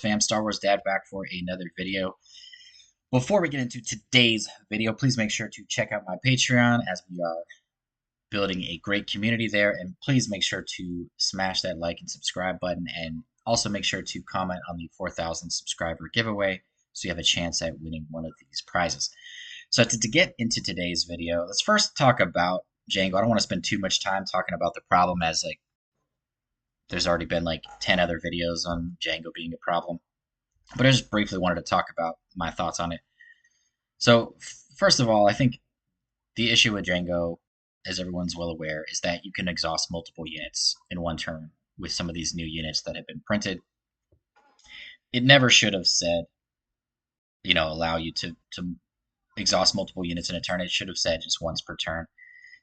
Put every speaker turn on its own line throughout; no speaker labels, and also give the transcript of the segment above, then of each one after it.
fam, Star Wars Dad back for another video. Before we get into today's video, please make sure to check out my Patreon as we are building a great community there. And please make sure to smash that like and subscribe button. And also make sure to comment on the 4,000 subscriber giveaway so you have a chance at winning one of these prizes. So to get into today's video, let's first talk about Jango. I don't want to spend too much time talking about the problem as there's already been 10 other videos on Jango being a problem. But I just briefly wanted to talk about my thoughts on it. So, first of all, I think the issue with Jango, as everyone's well aware, is that you can exhaust multiple units in one turn with some of these new units that have been printed. It never should have said, allow you to exhaust multiple units in a turn. It should have said just once per turn.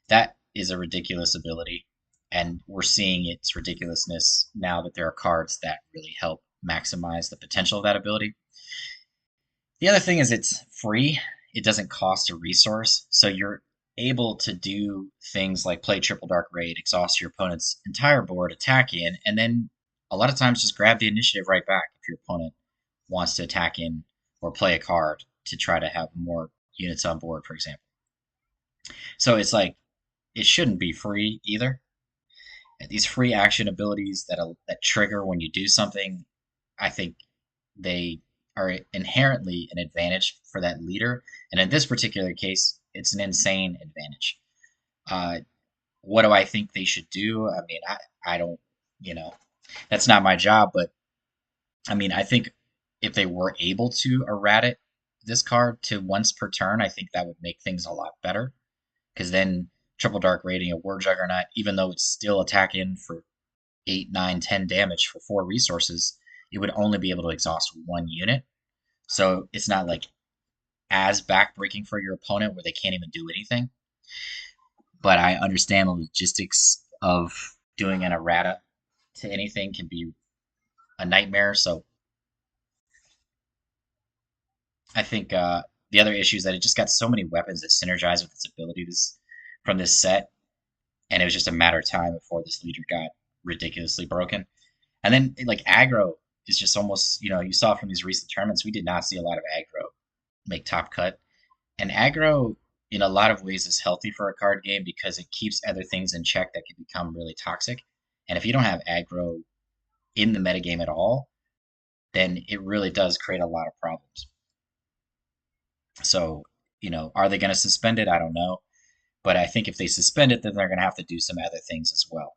That is a ridiculous ability, and we're seeing its ridiculousness now that there are cards that really help maximize the potential of that ability. The other thing is it's free. It doesn't cost a resource, so you're able to do things like play Triple Dark Raid, exhaust your opponent's entire board, attack in, and then a lot of times just grab the initiative right back if your opponent wants to attack in or play a card to try to have more units on board, for example. So it's it shouldn't be free either. These free action abilities that trigger when you do something, I think they are inherently an advantage for that leader. And in this particular case, it's an insane advantage. What do I think they should do? I mean, I don't, that's not my job, but I mean, I think if they were able to errata this card to once per turn, I think that would make things a lot better. Because then Triple Dark Raiding a War Juggernaut, even though it's still attacking for 8, 9, 10 damage for 4 resources, it would only be able to exhaust one unit. So it's not as backbreaking for your opponent where they can't even do anything. But I understand the logistics of doing an errata to anything can be a nightmare. So I think the other issue is that it just got so many weapons that synergize with its abilities from this set, and it was just a matter of time before this leader got ridiculously broken. And then aggro is just almost, you saw from these recent tournaments, we did not see a lot of aggro make top cut. And aggro, in a lot of ways, is healthy for a card game because it keeps other things in check that can become really toxic. And if you don't have aggro in the metagame at all, then it really does create a lot of problems. So, are they going to suspend it? I don't know. But I think if they suspend it, then they're going to have to do some other things as well.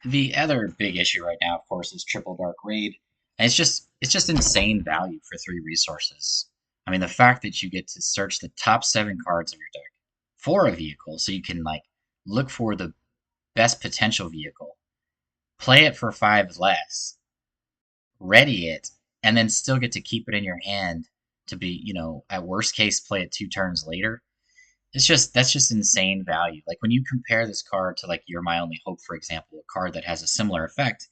The other big issue right now, of course, is Triple Dark Raid. And it's just insane value for 3 resources. I mean, the fact that you get to search the top 7 cards of your deck for a vehicle, so you can look for the best potential vehicle, play it for 5 less, ready it, and then still get to keep it in your hand to be, at worst case, play it 2 turns later. That's just insane value. When you compare this card to You're My Only Hope, for example, a card that has a similar effect,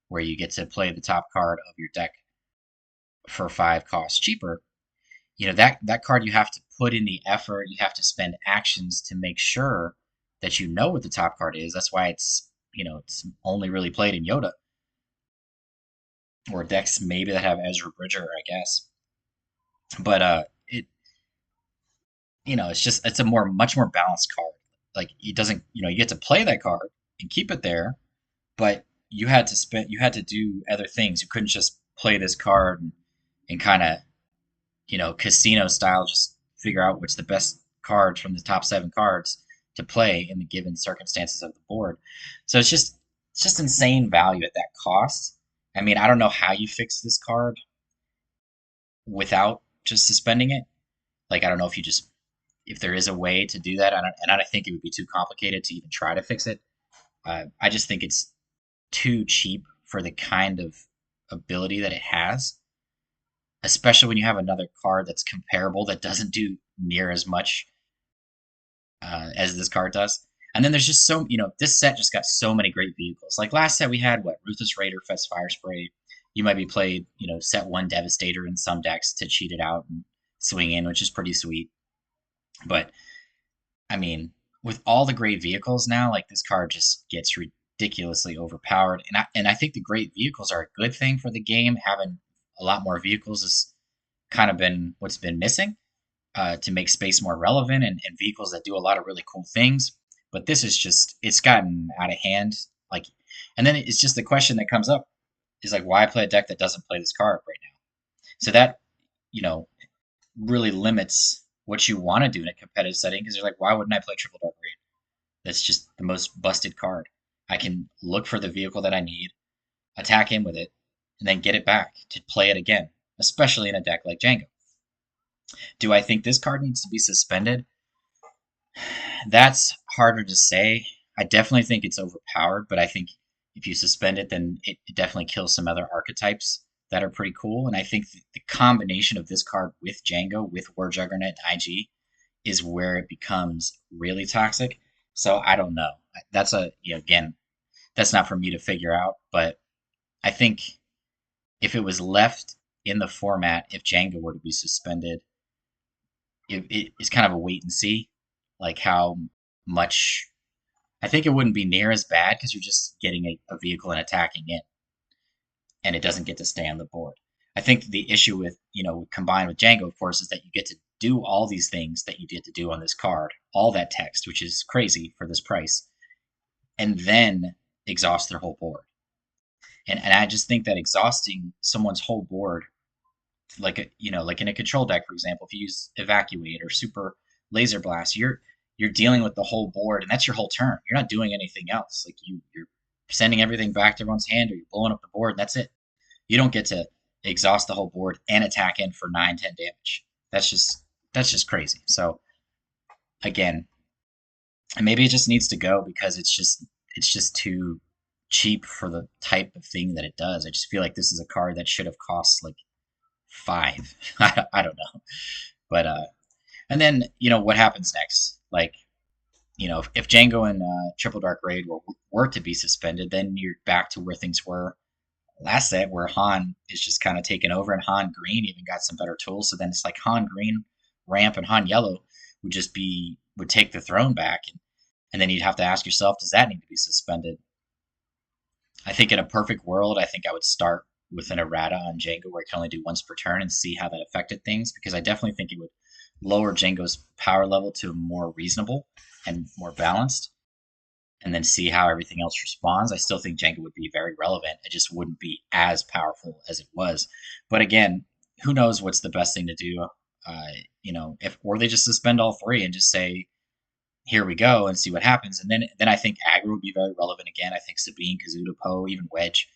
where you get to play the top card of your deck for 5 costs cheaper. That card, you have to put in the effort, you have to spend actions to make sure that you know what the top card is. That's why it's only really played in Yoda. Or decks maybe that have Ezra Bridger, I guess. But it's a much more balanced card. It doesn't, you get to play that card and keep it there, but you had to do other things. You couldn't just play this card and kind of, casino style, just figure out what's the best cards from the top 7 cards to play in the given circumstances of the board. So it's just insane value at that cost. I mean, I don't know how you fix this card without just suspending it. I don't know if there is a way to do that. And I think it would be too complicated to even try to fix it. I just think it's too cheap for the kind of ability that it has, especially when you have another card that's comparable that doesn't do near as much as this card does. And then there's just this set just got so many great vehicles. Last set we had, Ruthless Raider, Fest Fire Spray. You might be played, set 1 Devastator in some decks to cheat it out and swing in, which is pretty sweet. But, I mean, with all the great vehicles now, this card just gets ridiculously overpowered. And I think the great vehicles are a good thing for the game, having a lot more vehicles has kind of been what's been missing to make space more relevant and vehicles that do a lot of really cool things. But this is just, it's gotten out of hand. Like, and then it's just the question that comes up is like, why play a deck that doesn't play this card right now? So that, you know, really limits what you want to do in a competitive setting because you're like, why wouldn't I play Triple Dark Raid? That's just the most busted card. I can look for the vehicle that I need, attack him with it, and then get it back to play it again, especially in a deck like Jango. Do I think this card needs to be suspended? That's harder to say. I definitely think it's overpowered, but I think if you suspend it, then it definitely kills some other archetypes that are pretty cool. And I think the combination of this card with Jango, with War Juggernaut and IG, is where it becomes really toxic. So I don't know. That's again, that's not for me to figure out. But I think if it was left in the format, if Jango were to be suspended, it's kind of a wait and see, like how much. I think it wouldn't be near as bad because you're just getting a vehicle and attacking it, and it doesn't get to stay on the board. I think the issue with combined with Jango, of course, is that you get to do all these things that you get to do on this card, all that text, which is crazy for this price, and then exhaust their whole board. And I just think that exhausting someone's whole board, like in a control deck, for example, if you use Evacuate or Super Laser Blast, you're dealing with the whole board, and that's your whole turn. You're not doing anything else. Like you're sending everything back to everyone's hand, or you're blowing up the board, and that's it. You don't get to exhaust the whole board and attack in for 9-10 damage. That's just crazy. So again, maybe it just needs to go because it's just too cheap for the type of thing that it does. I just feel like this is a card that should have cost like 5. I don't know. But and then what happens next? Like if Jango and Triple Dark Raid were to be suspended, then you're back to where things were last set, where Han is just kind of taken over, and Han Green even got some better tools. So then it's like Han Green, Ramp, and Han Yellow would take the throne back, and then you'd have to ask yourself, does that need to be suspended? I think in a perfect world, I think I would start with an errata on Jango where it can only do once per turn and see how that affected things, because I definitely think it would lower Jango's power level to more reasonable and more balanced, and then see how everything else responds. I still think Jango would be very relevant. It just wouldn't be as powerful as it was. But again, who knows what's the best thing to do? Or they just suspend all three and just say, here we go, and see what happens. And then I think Aggro would be very relevant again. I think Sabine, Kazuda, Poe, even Wedge,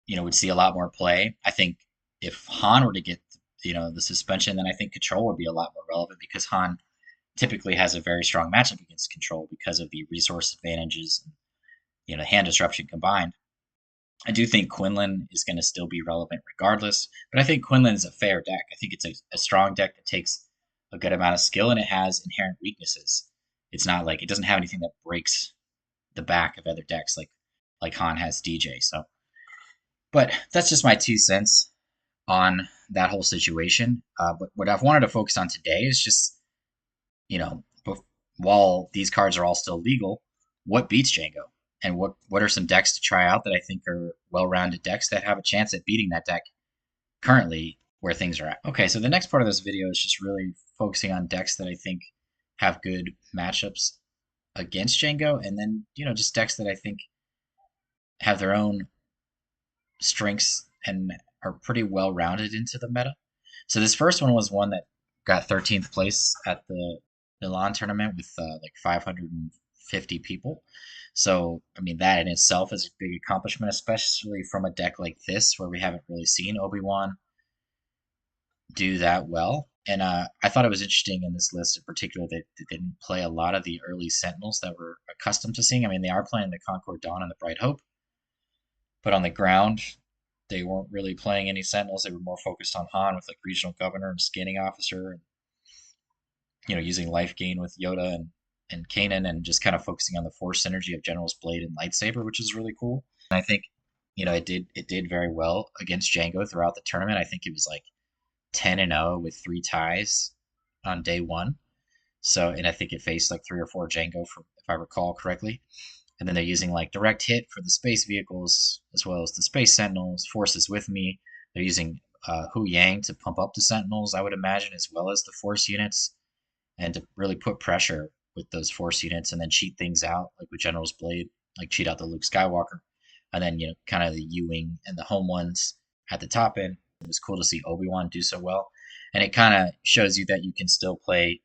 would see a lot more play. I think if Han were to get the suspension, then I think Control would be a lot more relevant because Han typically has a very strong matchup against Control because of the resource advantages and hand disruption combined. I do think Quinlan is going to still be relevant regardless, but I think Quinlan is a fair deck. I think it's a strong deck that takes a good amount of skill, and it has inherent weaknesses. It's not like it doesn't have anything that breaks the back of other decks like Han has DJ. So, but that's just my 2 cents on that whole situation. But what I've wanted to focus on today is just while these cards are all still legal, what beats Jango, and what are some decks to try out that I think are well-rounded decks that have a chance at beating that deck currently where things are at. Okay, so the next part of this video is just really focusing on decks that I think have good matchups against Jango, and then just decks that I think have their own strengths and are pretty well-rounded into the meta. So this first one was one that got 13th place at the Milan tournament with like 550 people. So, I mean, that in itself is a big accomplishment, especially from a deck like this where we haven't really seen Obi Wan do that well. And I thought it was interesting in this list in particular that they didn't play a lot of the early Sentinels that we're accustomed to seeing. I mean, they are playing the Concord Dawn and the Bright Hope, but on the ground, they weren't really playing any Sentinels. They were more focused on Han with like Regional Governor and Scanning Officer, and using life gain with Yoda and Kanan, and just kind of focusing on the force synergy of General's Blade and Lightsaber, which is really cool. And I think it did very well against Jango throughout the tournament. I think it was like 10-0 with 3 ties on day 1. So, and I think it faced like 3 or 4 Jango, if I recall correctly. And then they're using like direct hit for the space vehicles as well as the space sentinels. Forces with me. They're using Hu Yang to pump up the Sentinels, I would imagine, as well as the Force units, and to really put pressure with those Force units, and then cheat things out, like with General's Blade, like cheat out the Luke Skywalker, and then kind of the U-wing and the home ones at the top end. It was cool to see Obi Wan do so well, and it kind of shows you that you can still play,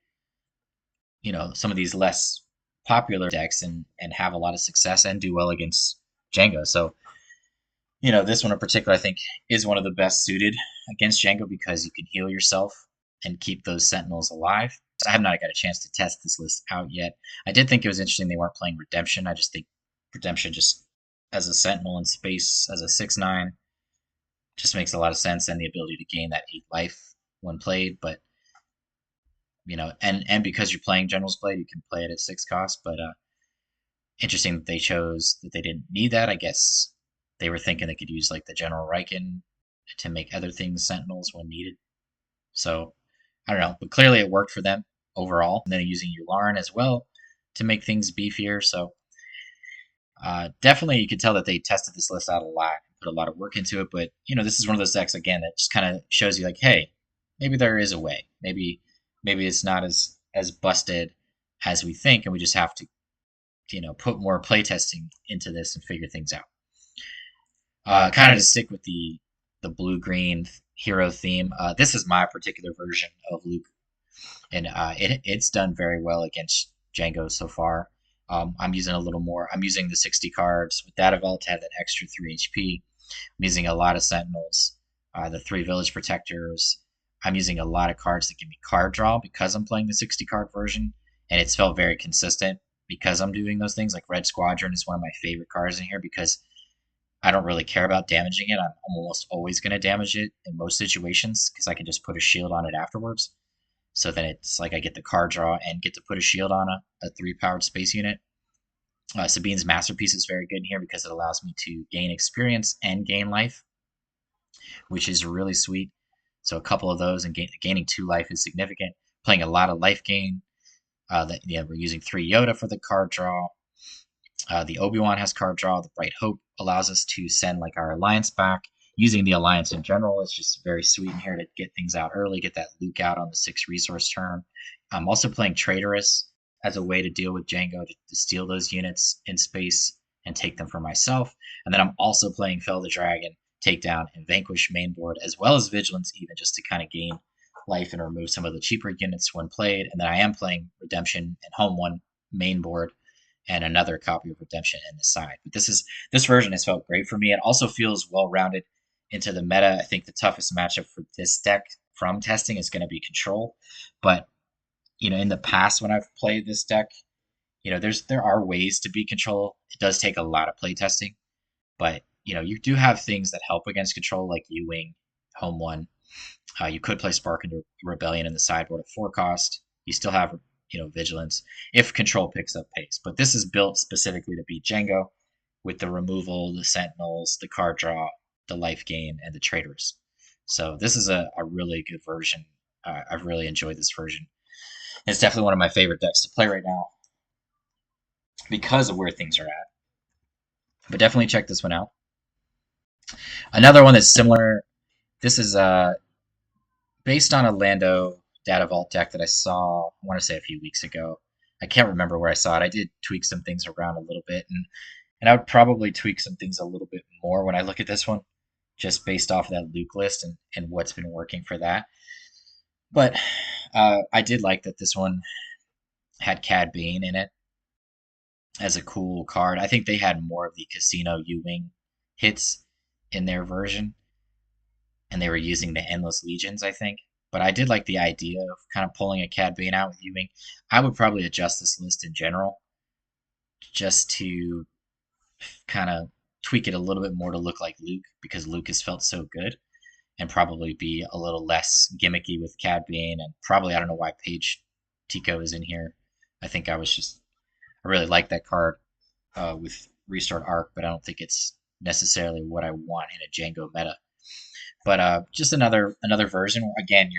some of these less popular decks and have a lot of success and do well against Jango. So this one in particular, I think, is one of the best suited against Jango because you can heal yourself and keep those Sentinels alive. So I have not got a chance to test this list out yet. I did think it was interesting they weren't playing Redemption. I just think Redemption just as a Sentinel in space, as a 6/9, just makes a lot of sense, and the ability to gain that 8 life when played. But, and because you're playing General's Blade, you can play it at 6 cost. But interesting that they chose that they didn't need that. I guess they were thinking they could use like the General Riken to make other things Sentinels when needed. So I don't know, but clearly it worked for them overall. And then using Yularen as well to make things beefier. So definitely you could tell that they tested this list out a lot, put a lot of work into it. But this is one of those decks again that just kind of shows you like, hey, maybe there is a way. Maybe it's not as busted as we think, and we just have to put more playtesting into this and figure things out. Kind of to stick with the blue-green hero theme, this is my particular version of Luke, and it's done very well against Jango so far. I'm using a little more. I'm using the 60 cards with that evolved to have that extra 3 HP. I'm using a lot of Sentinels, the 3 Village Protectors. I'm using a lot of cards that give me card draw because I'm playing the 60 card version, and it's felt very consistent because I'm doing those things. Like Red Squadron is one of my favorite cards in here because I don't really care about damaging it. I'm almost always going to damage it in most situations because I can just put a shield on it afterwards. So then it's like I get the card draw and get to put a shield on a 3-powered space unit. Sabine's Masterpiece is very good in here because it allows me to gain experience and gain life, which is really sweet. So a couple of those, and gaining 2 life is significant. Playing a lot of life gain. We're using 3 Yoda for the card draw. The Obi Wan has card draw. The Bright Hope allows us to send like our Alliance back. Using the Alliance in general is just very sweet in here to get things out early, get that Luke out on the 6 resource turn. I'm also playing Traitorous as a way to deal with Jango, to steal those units in space and take them for myself. And then I'm also playing Fell the Dragon, Takedown, and Vanquish main board, as well as Vigilance even, just to kind of gain life and remove some of the cheaper units when played. And then I am playing Redemption and Home One main board, and another copy of Redemption in the side. But this version has felt great for me. It also feels well-rounded into the meta. I think the toughest matchup for this deck from testing is going to be Control. But, in the past when I've played this deck, there are ways to beat Control. It does take a lot of play testing. But, you do have things that help against Control, like U-Wing, Home One. You could play Spark into Rebellion in the sideboard at 4 cost. You still have Vigilance if Control picks up pace. But this is built specifically to beat Jango with the removal, the Sentinels, the card draw, the life gain, and the Traitors. So this is a really good version. I've really enjoyed this version. It's definitely one of my favorite decks to play right now because of where things are at. But definitely check this one out. Another one that's similar. This is based on a Lando Data Vault deck that I saw, I want to say a few weeks ago. I can't remember where I saw it. I did tweak some things around a little bit, and I would probably tweak some things a little bit more when I look at this one, just based off of that Luke list and what's been working for that. But I did like that this one had Cad Bane in it as a cool card. I think they had more of the Casino U-Wing hits in their version, and they were using the Endless Legions, I think. But I did like the idea of kind of pulling a Cad Bane out with U-Wing. I would probably adjust this list in general just to kind of tweak it a little bit more to look like Luke, because Luke has felt so good, and probably be a little less gimmicky with Cad Bane. And probably, I don't know why Paige Tico is in here. I think I really like that card with Restored Arc, but I don't think it's necessarily what I want in a Jango meta. But just another version where, again,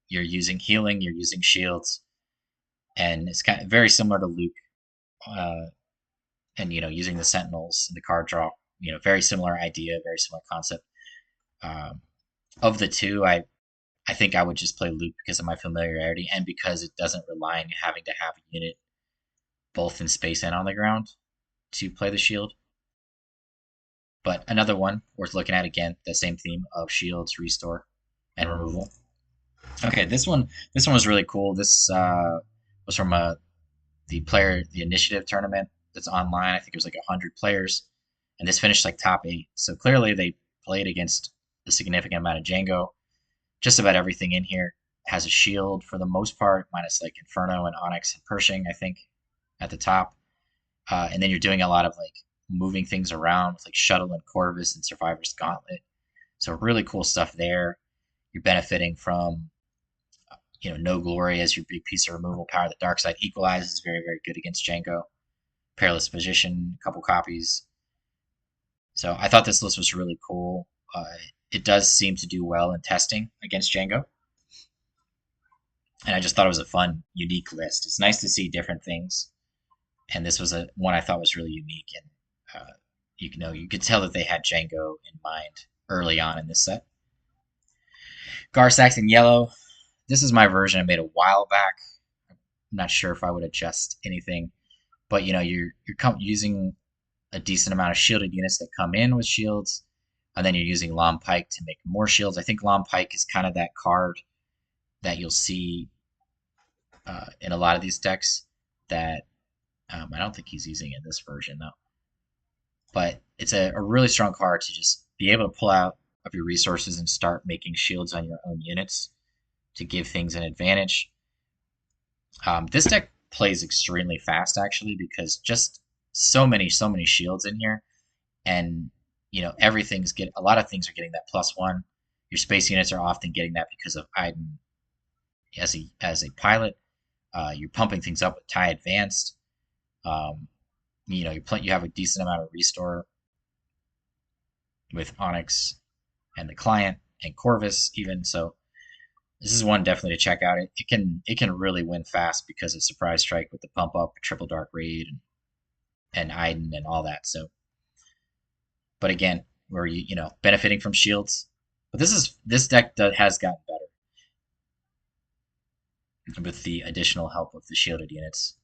you're using healing, you're using shields, and it's kind of very similar to Luke, and using the Sentinels and the card draw. Very similar idea, very similar concept. Of the two, I think I would just play Luke because of my familiarity and because it doesn't rely on having to have a unit both in space and on the ground to play the shield. But another one worth looking at again, the same theme of shields, restore, and removal. Okay, this one was really cool. This was from the initiative tournament that's online. I think it was like 100 players, and this finished like top 8. So clearly they played against a significant amount of Jango. Just about everything in here has a shield for the most part, minus like Inferno and Onyx and Pershing, I think, at the top. And then you're doing a lot of like moving things around with like Shuttle and Corvus and Survivor's Gauntlet. So really cool stuff there. You're benefiting from No Glory as your big piece of removal power. The Dark Side Equalize is very, very good against Jango. Perilous Position, a couple copies. So I thought this list was really cool. It does seem to do well in testing against Jango. And I just thought it was a fun, unique list. It's nice to see different things. And this was one I thought was really unique. And you could tell that they had Jango in mind early on in this set. Gar Saxon Yellow. This is my version I made a while back. I'm not sure if I would adjust anything, but you're using a decent amount of shielded units that come in with shields, and then you're using Lom Pike to make more shields. I think Lom Pike is kind of that card that you'll see in a lot of these decks that I don't think he's using in this version though. But it's a really strong card to just be able to pull out of your resources and start making shields on your own units to give things an advantage. This deck plays extremely fast actually because just so many shields in here, and a lot of things are getting that +1. Your space units are often getting that because of Iden as a pilot. You're pumping things up with TIE Advanced. You have a decent amount of restore with Onyx and the Client and Corvus even. So this is one definitely to check out. It can really win fast because of Surprise Strike with the pump up, Triple Dark Raid, and Iden and all that. So, but again, we're benefiting from shields. But this deck has gotten better with the additional help of the shielded units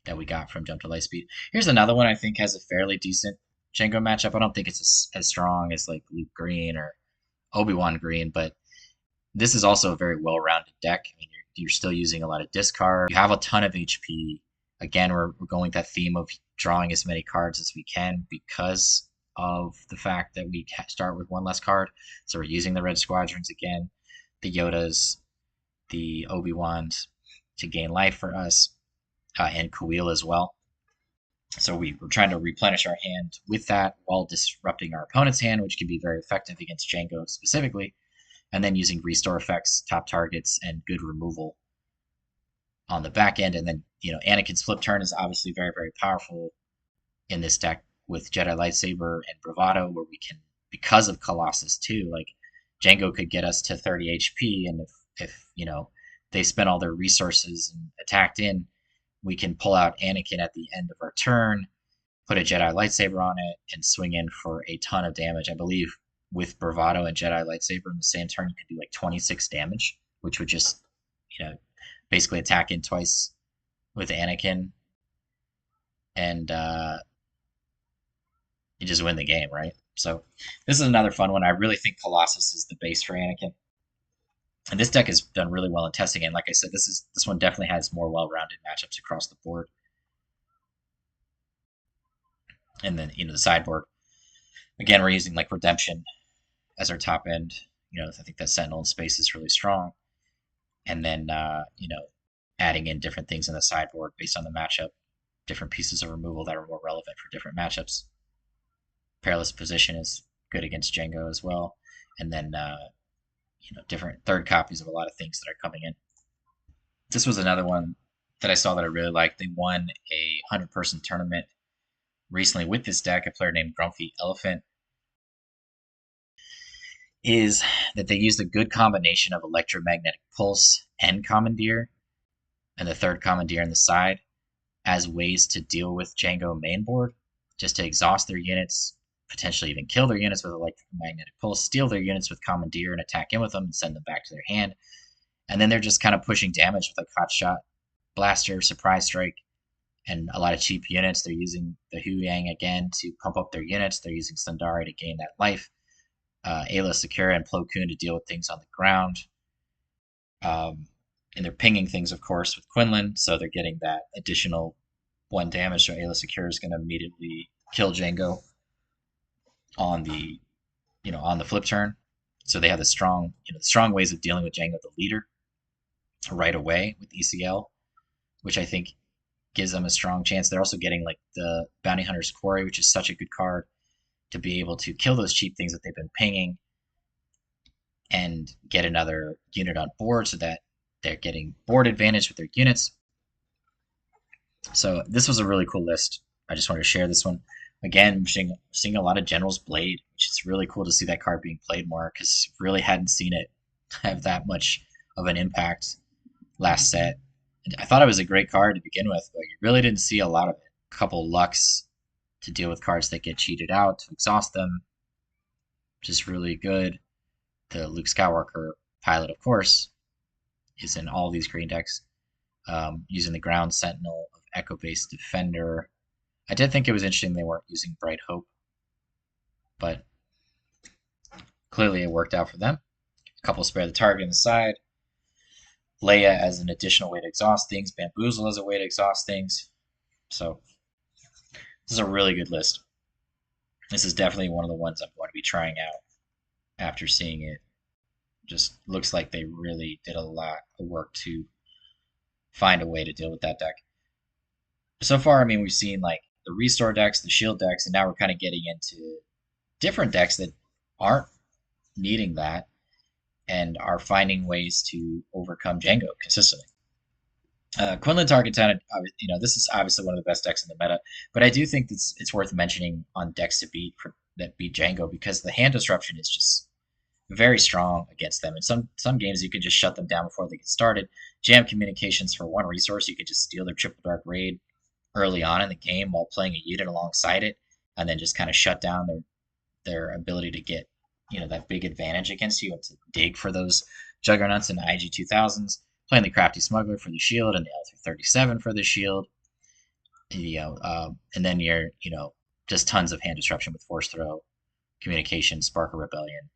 that we got from Jump to Lightspeed. Here's another one I think has a fairly decent Jango matchup. I don't think it's as strong as like Luke Green or Obi Wan Green, but this is also a very well-rounded deck. I mean, you're still using a lot of discard. You have a ton of HP. Again, we're going with that theme of drawing as many cards as we can because of the fact that we start with one less card. So we're using the Red Squadrons again, the Yodas, the Obi-Wans to gain life for us, and Kuil as well. So we're trying to replenish our hand with that while disrupting our opponent's hand, which can be very effective against Jango specifically, and then using restore effects, top targets, and good removal on the back end. And then, Anakin's flip turn is obviously very, very powerful in this deck with Jedi Lightsaber and Bravado, where we can, because of Colossus too, like Jango could get us to 30 HP, and if they spent all their resources and attacked in, we can pull out Anakin at the end of our turn, put a Jedi Lightsaber on it, and swing in for a ton of damage. I believe with Bravado and Jedi Lightsaber in the same turn, you can do like 26 damage, which would just, basically attack in twice with Anakin, and you just win the game, right? So this is another fun one. I really think Colossus is the base for Anakin. And this deck has done really well in testing, and like I said, this one definitely has more well-rounded matchups across the board. And then the sideboard, again, we're using like Redemption as our top end. I think that Sentinel in space is really strong, and then adding in different things in the sideboard based on the matchup, different pieces of removal that are more relevant for different matchups. Perilous Position is good against Jango as well, and then different third copies of a lot of things that are coming in. This was another one that I saw that I really liked. They won a 100-person tournament recently with this deck. A player named Grumpy Elephant is that they used a good combination of Electromagnetic Pulse and Commandeer, and the third Commandeer on the side, as ways to deal with Jango mainboard, just to exhaust their units, potentially even kill their units with electromagnetic pulse, steal their units with commandeer and attack in with them and send them back to their hand. And then they're just kind of pushing damage with like hot shot, blaster, surprise strike, and a lot of cheap units. They're using the Hu Yang again to pump up their units. They're using Sundari to gain that life. Ayla Secura and Plo Koon to deal with things on the ground. And they're pinging things, of course, with Quinlan, so they're getting that additional 1 damage. So Ayla Secura is going to immediately kill Jango on the on the flip turn. So they have the strong ways of dealing with Jango the leader right away with ECL, which I think gives them a strong chance. They're also getting like the Bounty Hunter's Quarry, which is such a good card to be able to kill those cheap things that they've been pinging and get another unit on board so that they're getting board advantage with their units. So this was a really cool list. I just wanted to share this one. Again, seeing a lot of General's Blade, which is really cool to see that card being played more because really hadn't seen it have that much of an impact last set. And I thought it was a great card to begin with, but you really didn't see a lot of it. A couple Lux to deal with cards that get cheated out, to exhaust them, which is really good. The Luke Skywalker pilot, of course, is in all these green decks. Using the Ground Sentinel of Echo-based Defender. I did think it was interesting they weren't using Bright Hope, but clearly it worked out for them. A couple spare the target on the side. Leia as an additional way to exhaust things. Bamboozle as a way to exhaust things. So this is a really good list. This is definitely one of the ones I'm going to be trying out after seeing it. Just looks like they really did a lot of work to find a way to deal with that deck. So far, I mean, we've seen like the restore decks, the shield decks, and now we're kind of getting into different decks that aren't needing that and are finding ways to overcome Jango consistently. Quinlan Tarkintown, this is obviously one of the best decks in the meta, but I do think it's worth mentioning on decks to beat that beat Jango because the hand disruption is just very strong against them. In some games, you can just shut them down before they get started. Jam communications for 1 resource, you could just steal their triple dark raid early on in the game while playing a unit alongside it, and then just kind of shut down their ability to get that big advantage against you and to dig for those juggernauts and IG 2000s. Playing the Crafty Smuggler for the shield and the L337 for the shield, and then you're just tons of hand disruption with Force Throw, Communication, Spark of Rebellion.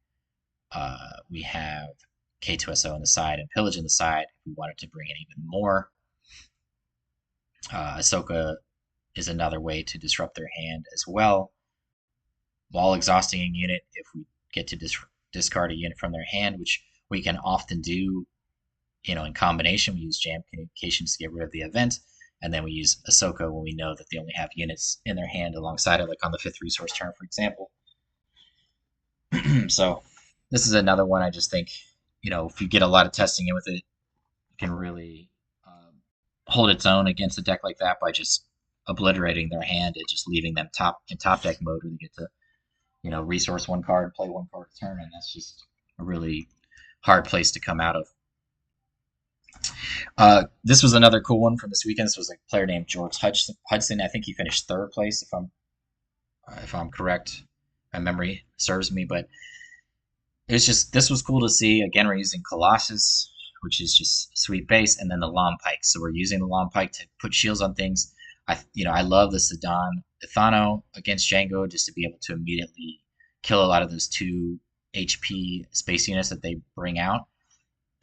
We have K2SO on the side and Pillage on the side if we wanted to bring in even more. Ahsoka is another way to disrupt their hand as well. While exhausting a unit, if we get to discard a unit from their hand, which we can often do, in combination, we use Jam Communications to get rid of the event, and then we use Ahsoka when we know that they only have units in their hand alongside it, like on the 5th resource turn, for example. So this is another one I just think, if you get a lot of testing in with it, you can really hold its own against a deck like that by just obliterating their hand and just leaving them in top deck mode where they get to, resource 1 card, play 1 card a turn, and that's just a really hard place to come out of. This was another cool one from this weekend. This was a player named George Hudson. I think he finished 3rd place, if I'm correct. My memory serves me, but this was cool to see. Again, we're using Colossus, which is just sweet base, and then the Long Pike. So we're using the Long Pike to put shields on things. I love the Sedan Ithano against Jango just to be able to immediately kill a lot of those 2 HP space units that they bring out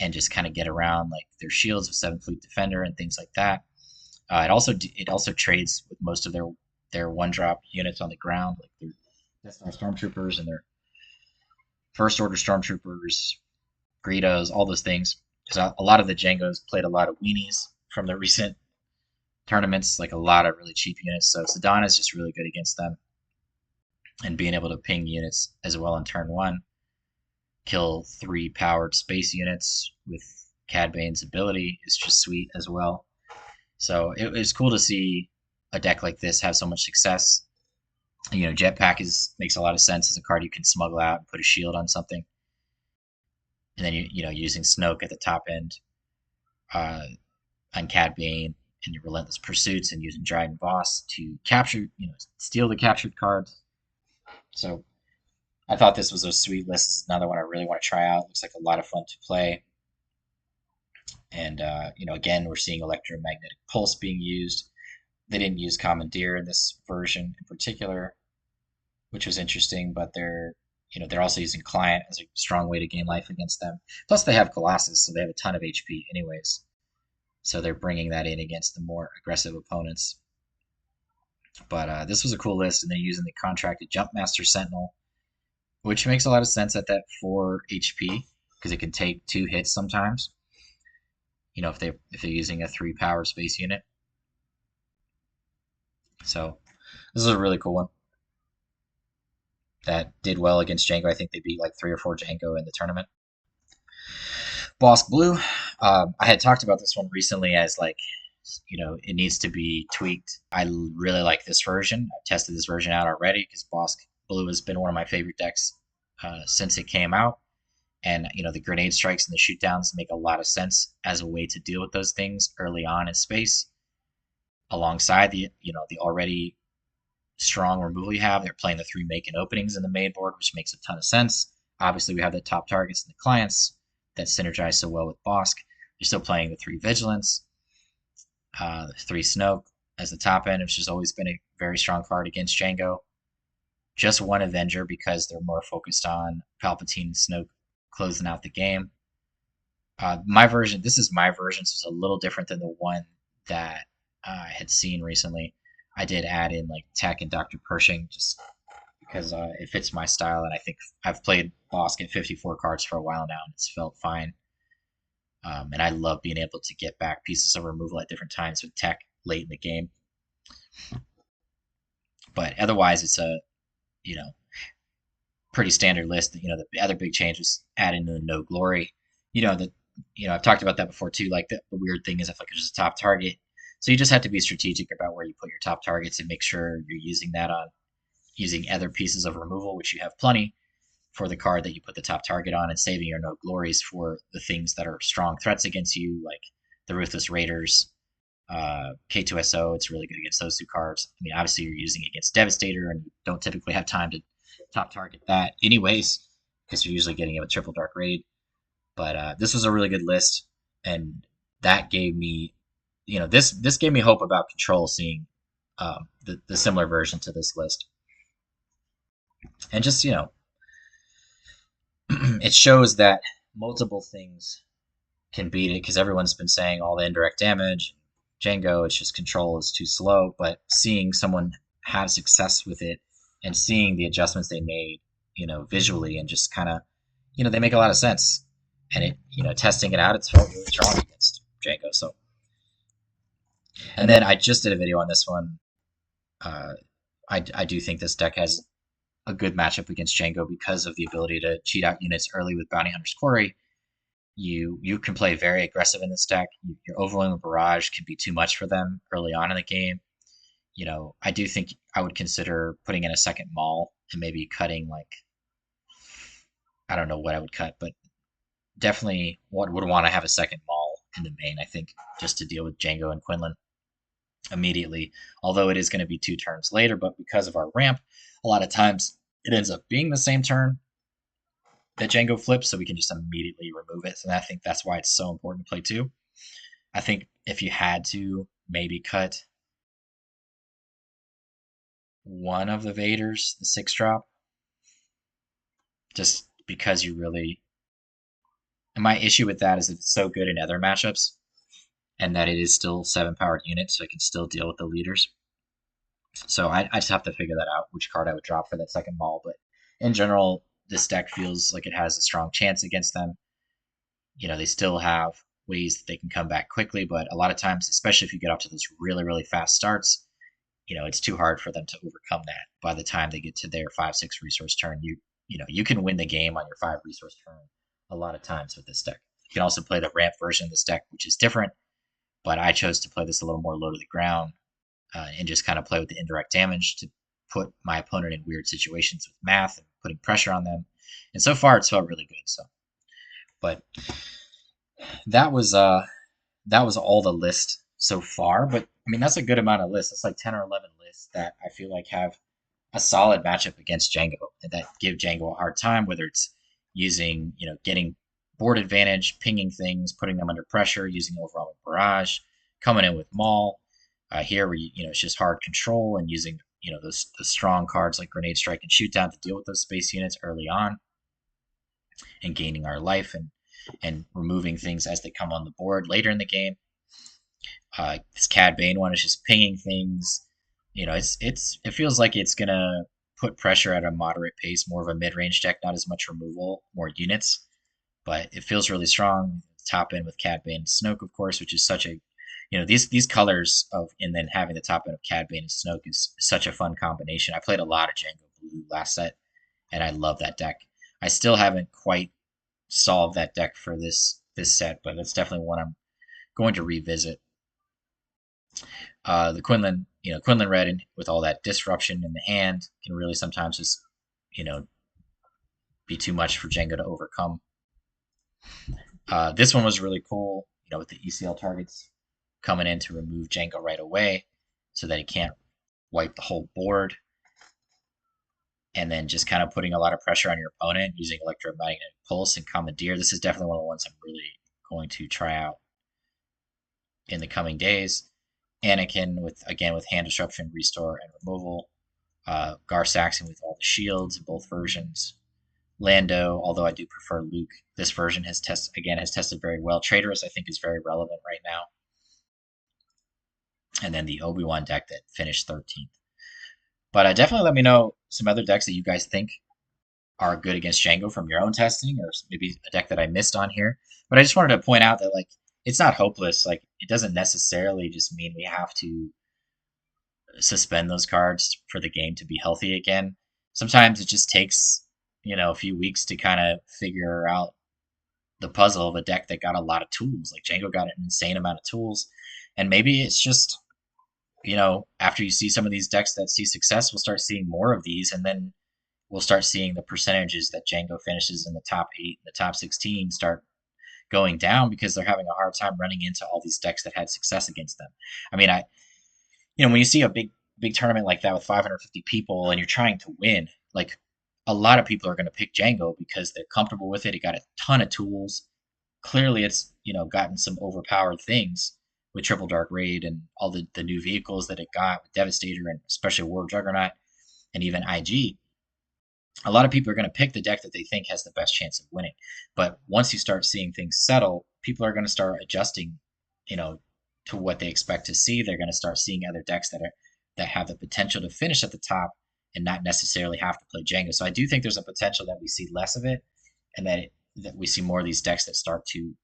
and just kind of get around like their shields with 7 Fleet Defender and things like that. It also trades with most of their 1-drop units on the ground, like their Death Star Stormtroopers and their First Order Stormtroopers, Greedos, all those things. Because a lot of the Jangos played a lot of weenies from the recent tournaments, like a lot of really cheap units. So Sedan is just really good against them. And being able to ping units as well on turn 1, kill 3 powered space units with Cad Bane's ability is just sweet as well. So it was cool to see a deck like this have so much success. Jetpack makes a lot of sense as a card you can smuggle out and put a shield on something. And then using Snoke at the top end on Cad Bane and your Relentless Pursuits and using Dryden Voss to capture, steal the captured cards. So I thought this was a sweet list. This is another one I really want to try out. Looks like a lot of fun to play. And again, we're seeing electromagnetic pulse being used. They didn't use commandeer in this version in particular, which was interesting. But they're also using client as a strong way to gain life against them. Plus, they have Colossus, so they have a ton of HP anyways. So they're bringing that in against the more aggressive opponents. But this was a cool list, and they're using the contracted Jumpmaster Sentinel, which makes a lot of sense at that 4 HP because it can take 2 hits sometimes. If they're using a 3 power space unit. So this is a really cool one that did well against Jango. I think they beat like 3 or 4 Jango in the tournament. Bossk Blue, I had talked about this one recently as like, it needs to be tweaked. I really like this version. I've tested this version out already because Bossk Blue has been one of my favorite decks since it came out. And, the grenade strikes and the shoot downs make a lot of sense as a way to deal with those things early on in space. Alongside the already strong removal you have, they're playing the 3 make and openings in the main board, which makes a ton of sense. Obviously, we have the top targets and the clients that synergize so well with Bossk. You're still playing the 3 vigilance, the 3 Snoke as the top end, which has always been a very strong card against Jango. Just 1 Avenger because they're more focused on Palpatine and Snoke closing out the game. This is my version, so it's a little different than the one that I had seen recently. I did add in like Tech and Dr. Pershing just because it fits my style, and I think I've played Bossk at 54 cards for a while now, and it's felt fine. And I love being able to get back pieces of removal at different times with Tech late in the game. But otherwise, it's a pretty standard list. The other big change was adding the no glory. I've talked about that before too. Like the weird thing is if like there's a top target, so you just have to be strategic about where you put your top targets and make sure you're using that on using other pieces of removal, which you have plenty for the card that you put the top target on, and saving your no glories for the things that are strong threats against you, like the Ruthless Raiders, K2SO. It's really good against those 2 cards. I mean, obviously you're using it against Devastator, and you don't typically have time to top target that anyways, because you're usually getting it with triple Dark Raid. But this was a really good list, and that gave me, this gave me hope about Control seeing the similar version to this list. And just, it shows that multiple things can beat it, because everyone's been saying all the indirect damage, Jango, it's just Control is too slow, but seeing someone have success with it and seeing the adjustments they made, visually, and just kind of, they make a lot of sense. And it, testing it out, it's felt really strong against Jango. So, and then I just did a video on this one. I do think this deck has a good matchup against Jango because of the ability to cheat out units early with Bounty Hunter's Quarry. You can play very aggressive in this deck. Your Overwhelming Barrage can be too much for them early on in the game. I do think I would consider putting in a second Maul and maybe cutting I don't know what I would cut, but definitely would want to have a second Maul in the main, I think, just to deal with Jango and Quinlan immediately. Although it is going to be 2 turns later, but because of our ramp, a lot of times it ends up being the same turn that Jango flips, so we can just immediately remove it. And I think that's why it's so important to play 2. I think if you had to maybe cut one of the Vaders, the 6-drop, just because you really... And my issue with that is that it's so good in other matchups, and that it is still 7-powered unit, so it can still deal with the leaders. So I just have to figure that out, which card I would drop for that second Maul. But in general, this deck feels like it has a strong chance against them. They still have ways that they can come back quickly, but a lot of times, especially if you get off to those really, really fast starts, it's too hard for them to overcome that. By the time they get to their 5-6 resource turn, you can win the game on your 5 resource turn a lot of times with this deck. You can also play the ramp version of this deck, which is different, but I chose to play this a little more low to the ground and just kind of play with the indirect damage to put my opponent in weird situations with math and putting pressure on them. And so far, it's felt really good. So, but that was all the list so far. But I mean, that's a good amount of lists. It's like 10 or 11 lists that I feel like have a solid matchup against Jango that give Jango a hard time, whether it's using, getting board advantage, pinging things, putting them under pressure, using overwhelming barrage, coming in with Maul. Here, where it's just hard control and using the strong cards like Grenade Strike and Shoot Down to deal with those space units early on, and gaining our life and removing things as they come on the board later in the game. This Cad Bane one is just pinging things. It feels like it's gonna put pressure at a moderate pace, more of a mid-range deck, not as much removal, more units, but it feels really strong. Top end with Cad Bane and Snoke, of course, which is such a these colors of, and then having the top end of Cad Bane and Snoke is such a fun combination. I played a lot of Jango Blue last set, and I love that deck. I still haven't quite solved that deck for this set, but it's definitely one I'm going to revisit. The Quinlan Red, and with all that disruption in the hand, can really sometimes just, be too much for Jango to overcome. This one was really cool, with the ECL targets coming in to remove Jango right away so that he can't wipe the whole board. And then just kind of putting a lot of pressure on your opponent using Electromagnetic Pulse and Commandeer. This is definitely one of the ones I'm really going to try out in the coming days. Anakin with hand disruption, restore, and removal. Gar Saxon with all the shields in both versions. Lando, although I do prefer Luke, this version has tested very well. Traitorous, I think, is very relevant right now. And then the Obi Wan deck that finished 13th. But definitely let me know some other decks that you guys think are good against Jango from your own testing, or maybe a deck that I missed on here. But I just wanted to point out that it's not hopeless. It doesn't necessarily just mean we have to suspend those cards for the game to be healthy again. Sometimes it just takes a few weeks to kind of figure out the puzzle of a deck that got a lot of tools. Like Jango got an insane amount of tools, and maybe it's just after you see some of these decks that see success, we'll start seeing more of these, and then we'll start seeing the percentages that Jango finishes in the top 8, the top 16 start going down because they're having a hard time running into all these decks that had success against them. I mean, when you see a big tournament like that with 550 people and you're trying to win, a lot of people are going to pick Jango because they're comfortable with it. It got a ton of tools. Clearly, it's gotten some overpowered things with Triple Dark Raid and all the new vehicles that it got with Devastator and especially War Juggernaut and even IG. A lot of people are going to pick the deck that they think has the best chance of winning. But once you start seeing things settle, people are going to start adjusting, to what they expect to see. They're going to start seeing other decks that have the potential to finish at the top and not necessarily have to play Jango. So I do think there's a potential that we see less of it, and that we see more of these decks that start to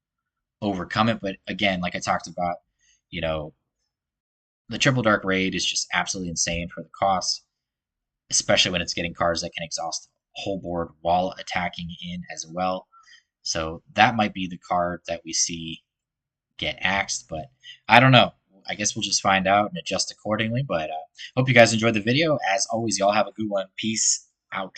overcome it. But again, like I talked about, the Triple Dark Raid is just absolutely insane for the cost, especially when it's getting cards that can exhaust the whole board while attacking in as well. So that might be the card that we see get axed, but I don't know. I guess we'll just find out and adjust accordingly. But hope you guys enjoyed the video. As always, y'all have a good one. Peace out.